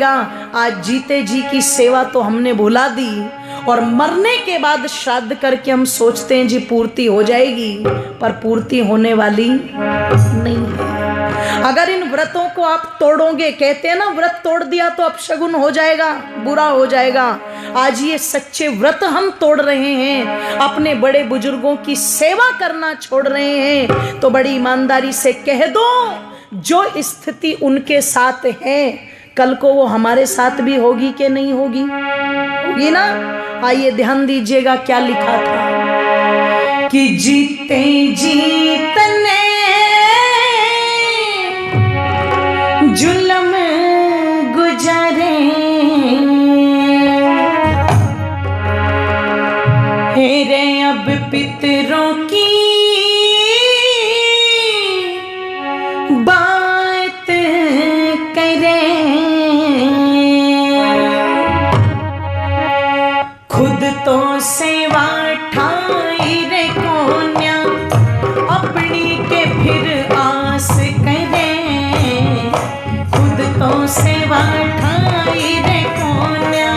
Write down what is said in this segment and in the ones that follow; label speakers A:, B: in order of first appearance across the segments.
A: आज जीते जी की सेवा तो हमने भुला दी और मरने के बाद श्राद्ध करके हम सोचते हैं जी पूर्ति हो जाएगी, पर पूर्ति होने वाली नहीं है। अगर इन व्रतों को आप तोड़ोगे, कहते हैं ना व्रत तोड़ दिया तो अपशगुन हो जाएगा, बुरा हो जाएगा। आज ये सच्चे व्रत हम तोड़ रहे हैं, अपने बड़े बुजुर्गों की सेवा करना छोड़ रहे हैं, तो बड़ी ईमानदारी से कह दो जो स्थिति उनके साथ है कल को वो हमारे साथ भी होगी कि नहीं होगी? होगी ना। आइए ध्यान दीजिएगा क्या लिखा था कि जीते जीतने जुल्म गुजारे हेरे अब पितरों की बात करें, खुद तो सेवा ठाई रे कोन्या अपनी के फिर आस करें, खुद तो सेवा ठाई रे कोन्या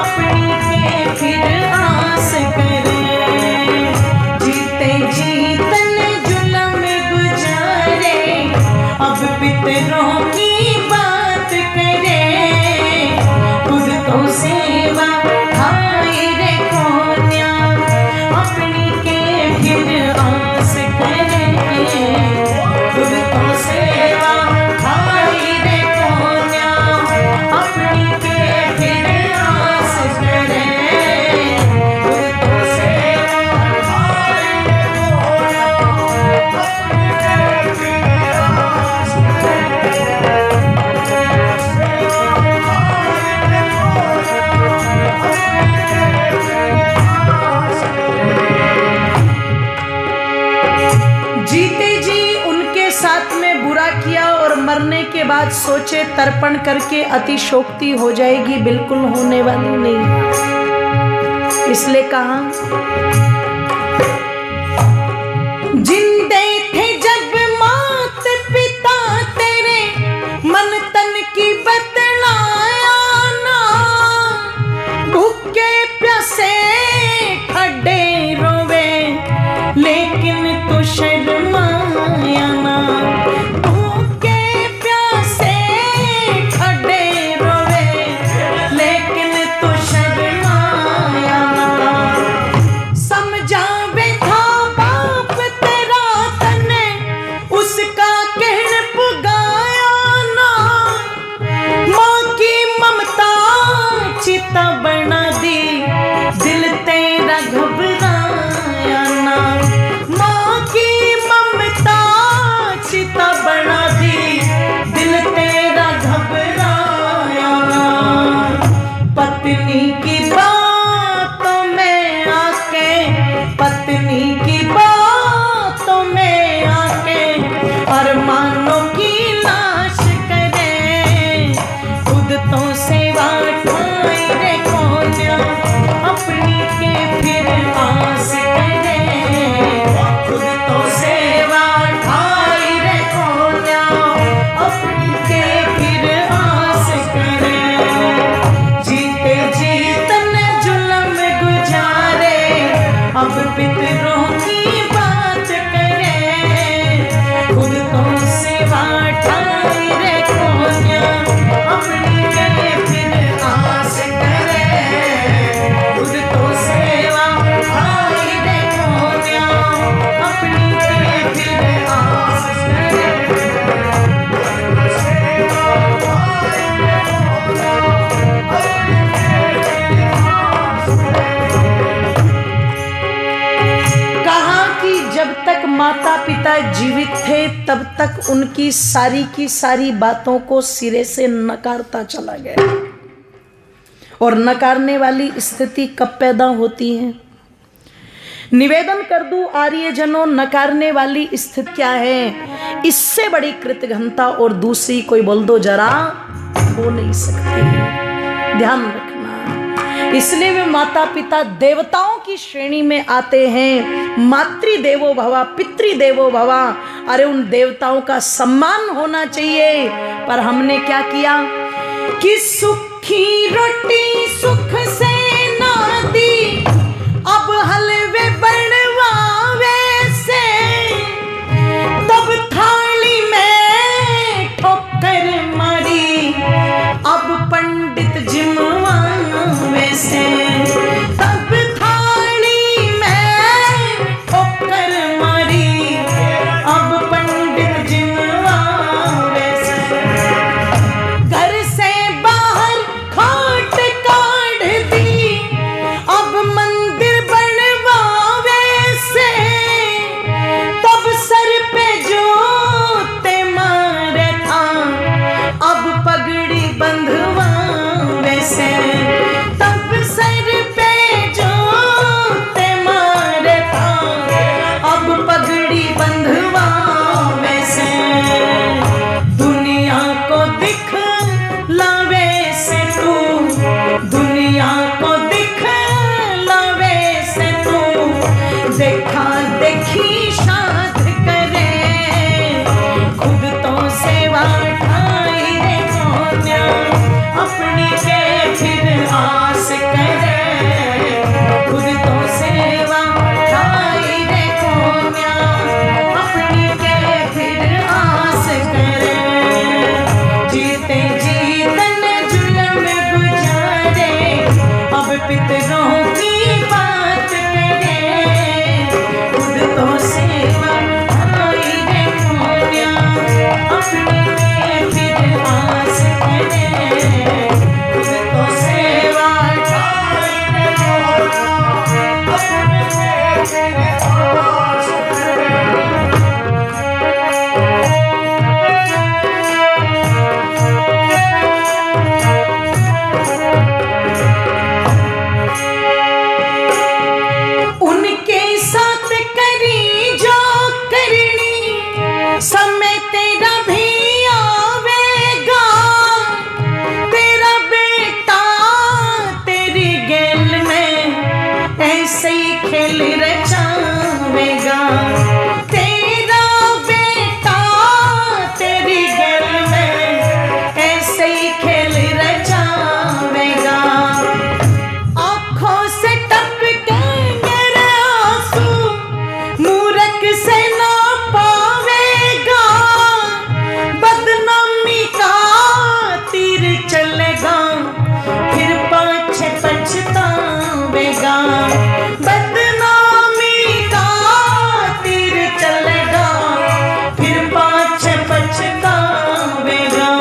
A: अपनी के फिर आस करें। जीते जीतन जुल्म गुजारे अब पितरों की बात करें, खुद तो सेवा ठाई रे कोन्या अपनी के फिर आस करें, खुद तो सेवा ठाई रे कोन्या अपनी के फिर आस करें, खुद तो सेवा ठाई रे जीते जी उनके साथ में बुरा किया और मरने के बाद सोचे तर्पण करके अतिशोक्ति हो जाएगी, बिल्कुल होने वाली नहीं। इसलिए कहा जिंदे थे जब मात पिता तेरे मन तन की बतलाया ना, भूखे प्यासे खड़े रोवे लेकिन तू शर्माया ना, भूखे प्यासे खड़े रोवे लेकिन तू शर्माया ना, समझा बैठा बाप तेरा तने उसका कहने पुगाया ना, माँ की ममता चिता बना दी दिल तेरा घबराया ना, माँ की ममता चिता बना दी दिल तेरा घबराया ना, पत्नी की बातों में आके, पत्नी की बातों में आके अरमानों की नाश करे, खुद तो सेवा ठाई रे कोन्या अपनी के फिर आस करे, खुद तो सेवा ठाई रे कोन्या अपनी के फिर आस करे। जीते जीतन जुल्म गुजारे अब पितरों की बात करें, खुद तो सेवा ठाई रे कोन्या अपनी के फिर आस करे, खुद तो सेवा ठाई रे कोन्या अपनी के फिर आस करे। कहा कि जब तक माता पिता जीवित थे तब तक उनकी सारी की सारी बातों को सिरे से नकारता चला गया, और नकारने वाली स्थिति कब पैदा होती है? निवेदन कर दूं आर्यजनों, नकारने वाली स्थिति क्या है? इससे बड़ी कृतघ्नता और दूसरी कोई बोल दो जरा हो नहीं सकती। ध्यान रखना, इसलिए वे माता पिता देवताओं की श्रेणी में आते हैं। मातृदेवो भव पितृदेवो भव, अरे उन देवताओं का सम्मान होना चाहिए। पर हमने क्या किया कि सुखी रोटी सुख से ना दी, अब हलवे बनवावे से, तब थाली में ठोकर मारी, अब पंडित जिमवावे से, तब थाली में ठोकर मारी, अब पंडित जिमवावे से, घर से बाहर खाट काढ़ दी, अब मंदिर बनवावे से, तब सर पे जोते मारे था, अब पगड़ी बंधवावे से, तब सर पे जोते मारे था, अब पगड़ी बंधवावे से, दुनिया को दिखलावे से तू, दुनिया को दिखलावे से तू, देखा देखी साध करे, खुद तो सेवा ठाई रे सोनिया, अपनी के फिर आस करे, खुद तो सेवा ठाई रे सोनिया, अपनी के फिर आस करे, जीते जीतन जुलम गुजारे, अब पितरों की बात करे, खुद तो सेवा ठाई रे सोनिया, अपनी के फिर आस करे, खुद तो सेवा ठाई रे सोनिया, अपनी के फिर आस करे। उनके साथ करी जो करनी, समय तेरा भी आवेगा, तेरा बेटा तेरी गेल में ऐसे ही खेल रचावेगा, तेरा बेटा तेरी गेल में ऐसे ही खेल रचावेगा, आँखों से टपकेंगे आंसू, मूरख से ना पावेगा, बदनामी का तीर चलेगा, फिर पाछे पछतावेगा, बदनामी का तीर चलेगा, फिर पाछे पछतावेगा,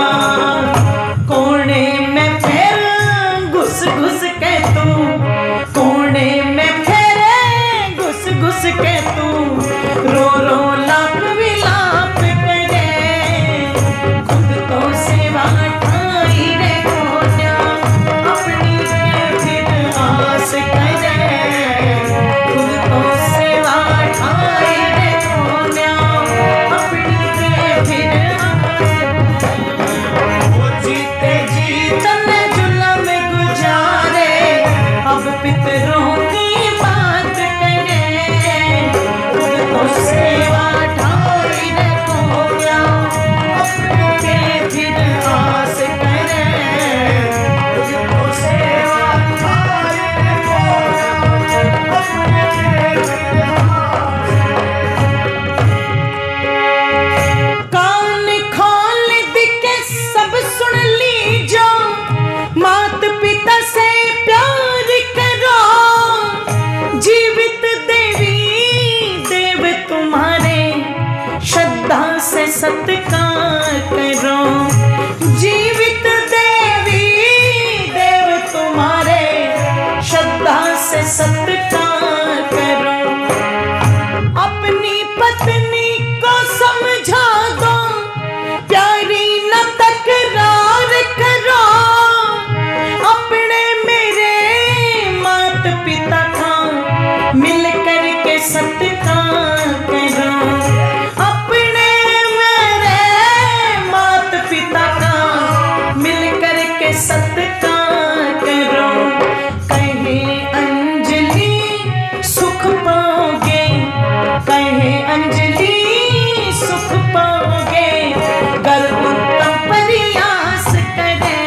A: कोने में फिर घुस घुस के तू, कोने में फिर घुस घुस के तू, रो रो लाप विलाप करे, खुद तो सेवा ठाई रे सोनिया, अपनी के फिर आस करे, खुद तो सेवा ठाई रे सोनिया, अपनी के फिर आस करे, जीते जीतन जुलम गुजारे, अब पितरों की बात करे, खुद तो सेवा ठाई रे सोनिया, अपनी के फिर आस करे, खुद तो सेवा ठाई रे सोनिया, अपनी के फिर आस करे। कान खोल दिके सब सुन लीजो, मात पिता से प्यार करो, जीवित देवी देव तुम्हारे, श्रद्धा से सत्कार करो, जीवित देवी देव तुम्हारे, श्रद्धा से सत्कार करो, अपनी पत्नी को समझा दो, प्यारी न तकरार करो, अपने मेरे मात पिता का मिल कर के सत्कार करो, अपने मेरे मात पिता का मिल कर के सत्कार करो, कहे अंजलि सुख पाओगे, कहे अंजलि सुख पाओगे, गर उत्तम प्रयास करे,